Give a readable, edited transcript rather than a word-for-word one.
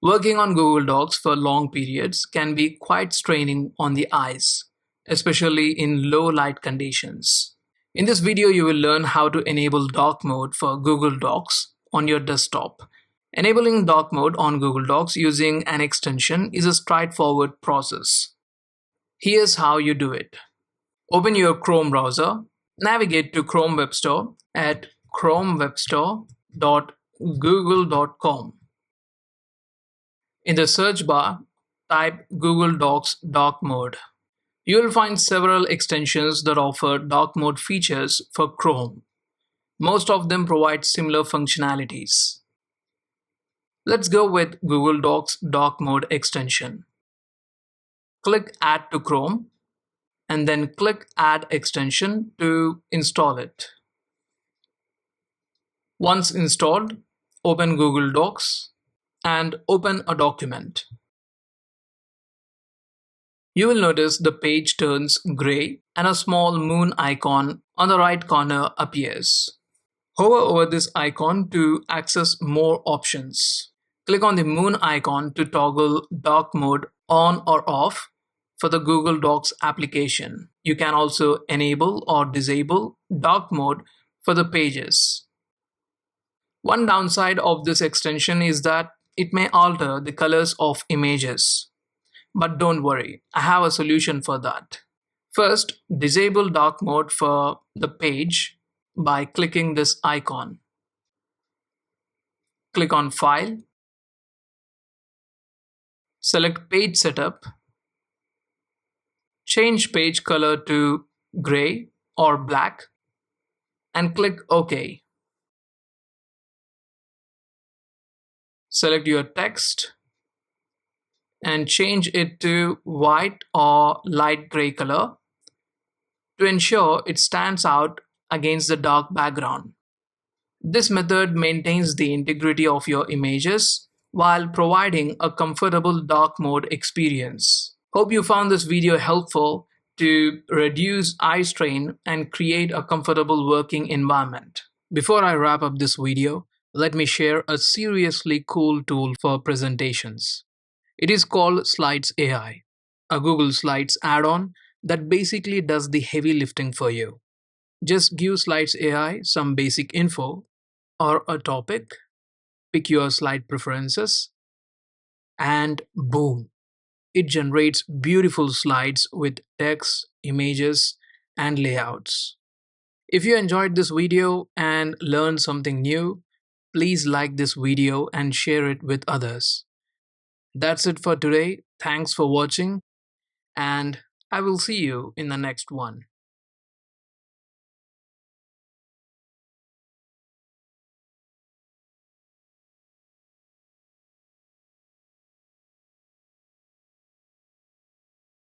Working on Google Docs for long periods can be quite straining on the eyes, especially in low light conditions. In this video, you will learn how to enable dock mode for Google Docs on your desktop. Enabling dock mode on Google Docs using an extension is a straightforward process. Here's how you do it. Open your Chrome browser, navigate to Chrome Web Store at chromewebstore.google.com. In the search bar, type Google Docs Dock Mode. You will find several extensions that offer dock mode features for Chrome. Most of them provide similar functionalities. Let's go with Google Docs Dock Mode extension. Click Add to Chrome and then click Add extension to install it. Once installed, open Google Docs and open a document. You will notice the page turns gray and a small moon icon on the right corner appears. Hover over this icon to access more options. Click on the moon icon to toggle dock mode on or off for the Google Docs application. You can also enable or disable dock mode for the pages. One downside of this extension is that it may alter the colors of images. But don't worry, I have a solution for that. First, disable dock mode for the page by clicking this icon. Click on File, select Page Setup, change page color to gray or black, and click OK. Select your text and change it to white or light gray color to ensure it stands out against the dark background. This method maintains the integrity of your images while providing a comfortable dark mode experience. Hope you found this video helpful to reduce eye strain and create a comfortable working environment. Before I wrap up this video, let me share a seriously cool tool for presentations. It is called Slides AI, a Google Slides add-on that basically does the heavy lifting for you. Just give Slides AI some basic info or a topic, pick your slide preferences, and boom, it generates beautiful slides with text, images, and layouts. If you enjoyed this video and learned something new, please like this video and share it with others. That's it for today. Thanks for watching, and I will see you in the next one.